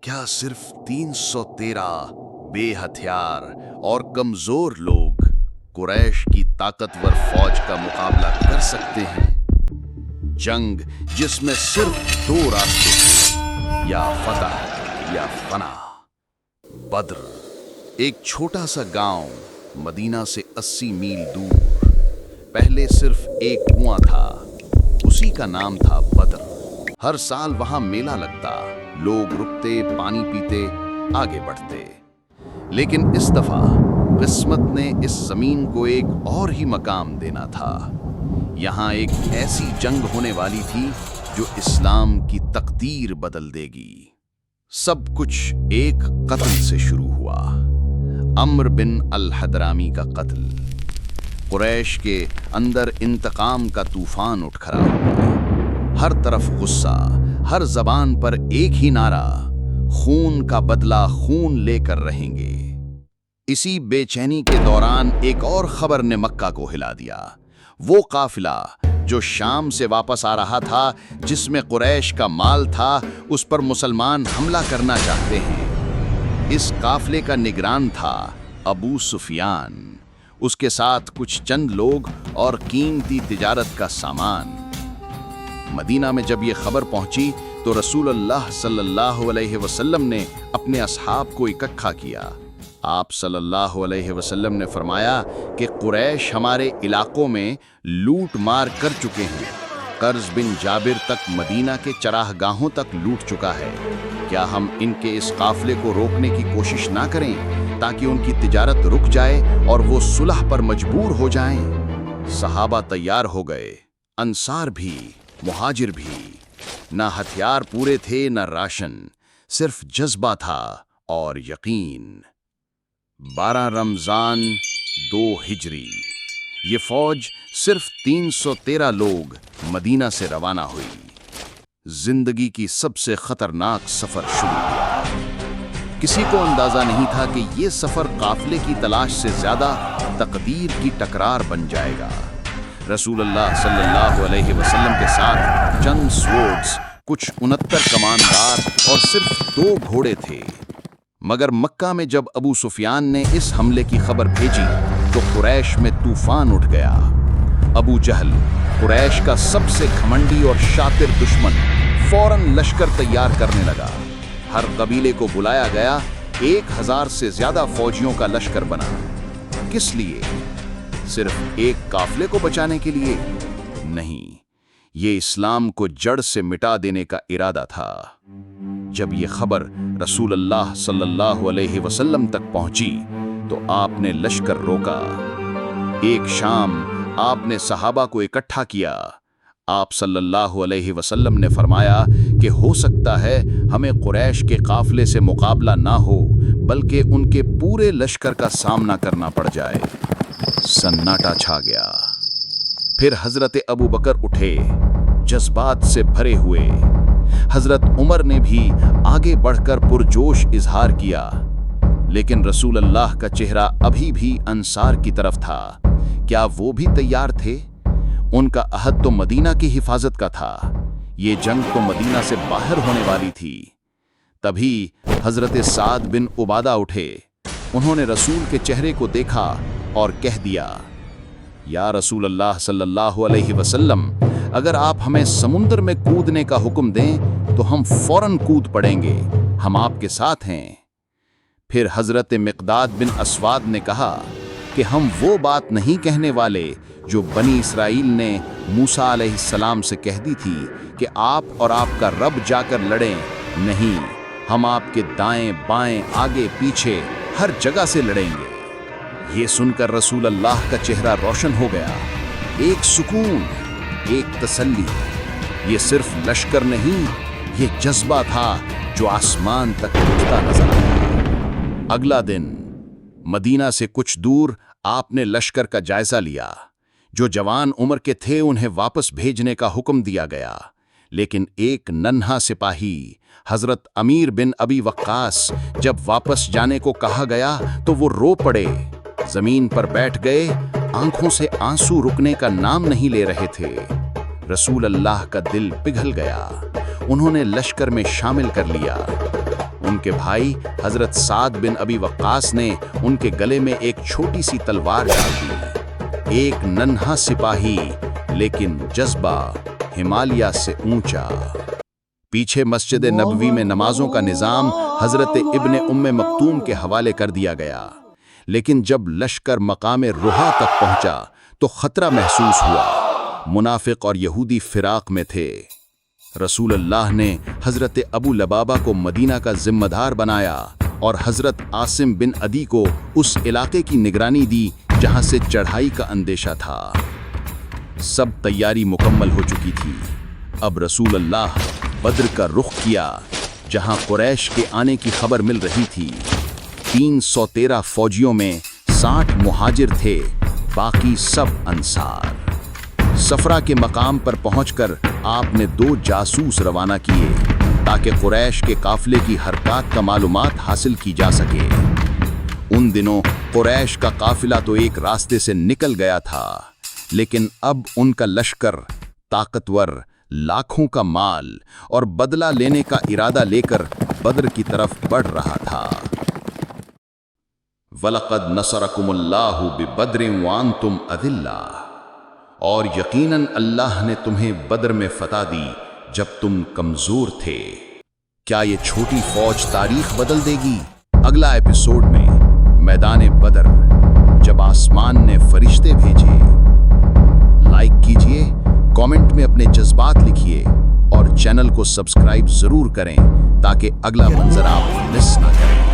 क्या सिर्फ 313 बे हथियार और कमजोर लोग कुरैश की ताकतवर फौज का मुकाबला कर सकते हैं? जंग जिसमें सिर्फ दो रास्ते थे, या फतह या फना। बद्र एक छोटा सा गांव मदीना से 80 मील दूर। पहले सिर्फ एक कुआं था, उसी का नाम था बद्र। हर साल वहां मेला लगता, लोग रुकते, पानी पीते, आगे बढ़ते। लेकिन इस दफा किस्मत ने इस जमीन को एक और ही मकाम देना था। यहाँ एक ऐसी जंग होने वाली थी जो इस्लाम की तकदीर बदल देगी। सब कुछ एक कत्ल से शुरू हुआ, अम्र बिन अल हदरामी का कत्ल। कुरैश के अंदर इंतकाम का तूफान उठ खड़ा हुआ। हर तरफ गुस्सा, हर जबान पर एक ही नारा, खून का बदला खून लेकर रहेंगे। इसी बेचैनी के दौरान एक और खबर ने मक्का को हिला दिया। वो काफिला जो शाम से वापस आ रहा था, जिसमें कुरैश का माल था, उस पर मुसलमान हमला करना चाहते हैं। इस काफिले का निगरान था अबू सुफियान, उसके साथ कुछ चंद लोग और कीमती तिजारत का सामान। मदीना में जब ये खबर पहुंची तो रसूलुल्लाह सल्लल्लाहु अलैहि वसल्लम ने अपने असहाब को इकट्ठा किया। आप सल्लल्लाहु अलैहि वसल्लम ने फरमाया कि कुरैश हमारे इलाकों में लूट मार कर चुके हैं। कर्ज बिन जाबिर तक मदीना के चराहगाहों तक लूट चुका है। क्या हम इनके इस काफिले को रोकने की कोशिश ना करें ताकि उनकी तिजारत रुक जाए और वो सुलह पर मजबूर हो जाएं? सहाबा तैयार हो गए, अंसार भी, मुहाजिर भी। ना हथियार पूरे थे, न राशन, सिर्फ जज्बा था और यकीन। 12 रमजान 2 हिजरी ये फौज सिर्फ 313 लोग मदीना से रवाना हुई। जिंदगी की सबसे खतरनाक सफर शुरू हुआ। किसी को अंदाजा नहीं था कि ये सफर काफिले की तलाश से ज्यादा तकदीर की टकरार बन जाएगा। रसूलुल्लाह सल्लल्लाहु अलैहि वसल्लम के साथ चंद स्वॉर्ड्स, कुछ 69 कमानदार और सिर्फ 2 घोड़े थे। मगर मक्का में जब अबू सुफियान ने इस हमले की खबर भेजी तो कुरैश में तूफान उठ गया। अबू जहल, कुरैश का सबसे घमंडी और शातिर दुश्मन, फौरन लश्कर तैयार करने लगा। हर कबीले को बुलाया गया, 1000 से ज्यादा फौजियों का लश्कर बना। किस लिए? सिर्फ एक काफिले को बचाने के लिए? नहीं, ये इस्लाम को जड़ से मिटा देने का इरादा था। जब ये खबर रसूलुल्लाह सल्लल्लाहु अलैहि वसल्लम तक पहुंची तो आपने लश्कर रोका। एक शाम आपने सहाबा को इकट्ठा किया। आप सल्लल्लाहु अलैहि वसल्लम ने फरमाया कि हो सकता है हमें कुरैश के काफिले से मुकाबला ना हो, बल्कि उनके पूरे लश्कर का सामना करना पड़ जाए। सन्नाटा छा गया। फिर हजरत अबू बकर उठे, जज्बात से भरे हुए। हजरत उमर ने भी आगे बढ़कर पुरजोश इजहार किया। लेकिन रसूलुल्लाह का चेहरा अभी भी अंसार की तरफ था। क्या वो भी तैयार थे? उनका अहद तो मदीना की हिफाजत का था। ये जंग तो मदीना से बाहर होने वाली थी। तभी हजरत साद बिन उबादा उठे। उन्होंने रसूल के चेहरे को देखा और कह दिया, या रसूलुल्लाह सल्लल्लाहु अलैहि वसल्लम, अगर आप हमें समुद्र में कूदने का हुक्म दें तो हम फौरन कूद पड़ेंगे, हम आपके साथ हैं। फिर हजरत मिक़दाद बिन अस्वाद ने कहा कि हम वो बात नहीं कहने वाले जो बनी इस्राइल ने मूसा अलैहिस्सलाम से कह दी थी कि आप और आपका रब जाकर लड़ें। नहीं, हम आपके दाएं बाएं, आगे पीछे, हर जगह से लड़ेंगे। ये सुनकर रसूल अल्लाह का चेहरा रोशन हो गया। एक सुकून, एक तसल्ली। ये सिर्फ लश्कर नहीं, ये जज्बा था जो आसमान तक उठता नजर आया। अगला दिन मदीना से कुछ दूर आपने लश्कर का जायजा लिया। जो जवान उम्र के थे उन्हें वापस भेजने का हुक्म दिया गया। लेकिन एक नन्हा सिपाही हजरत अमीर बिन अबी वक्कास जब वापस जाने को कहा गया तो वो रो पड़े, जमीन पर बैठ गए, आंखों से आंसू रुकने का नाम नहीं ले रहे थे। रसूल अल्लाह का दिल पिघल गया। उन्होंने लश्कर में शामिल कर लिया। ان کے بھائی حضرت سعد بن ابی وقاص نے ان کے گلے میں ایک چھوٹی سی تلوار ڈال دی۔ ایک ننھا سپاہی لیکن جذبہ ہمالیہ سے اونچا۔ پیچھے مسجد نبوی میں نمازوں کا نظام حضرت ابن ام مکتوم کے حوالے کر دیا گیا، لیکن جب لشکر مقام روحا تک پہنچا تو خطرہ محسوس ہوا۔ منافق اور یہودی فراق میں تھے۔ رسول اللہ نے حضرت ابو لبابہ کو مدینہ کا ذمہ دار بنایا اور حضرت عاصم بن عدی کو اس علاقے کی نگرانی دی جہاں سے چڑھائی کا اندیشہ تھا۔ سب تیاری مکمل ہو چکی تھی۔ اب رسول اللہ بدر کا رخ کیا جہاں قریش کے آنے کی خبر مل رہی تھی۔ 313 فوجیوں میں 60 مہاجر تھے، باقی سب انصار۔ صفرا کے مقام پر پہنچ کر آپ نے 2 جاسوس روانہ کیے تاکہ قریش کے قافلے کی حرکات کا معلومات حاصل کی جا سکے۔ ان دنوں قریش کا قافلہ تو ایک راستے سے نکل گیا تھا، لیکن اب ان کا لشکر طاقتور، لاکھوں کا مال اور بدلہ لینے کا ارادہ لے کر بدر کی طرف بڑھ رہا تھا۔ وَلَقَدْ نَصَرَكُمُ اللَّهُ بِبَدْرٍ وَأَنْتُمْ أَذِلَّةٌ، اور یقیناً اللہ نے تمہیں بدر میں فتح دی جب تم کمزور تھے۔ کیا یہ چھوٹی فوج تاریخ بدل دے گی؟ اگلا ایپیسوڈ میں میدان بدر، جب آسمان نے فرشتے بھیجے۔ لائک کیجئے، کامنٹ میں اپنے جذبات لکھیے اور چینل کو سبسکرائب ضرور کریں تاکہ اگلا منظر آپ مس نہ کریں۔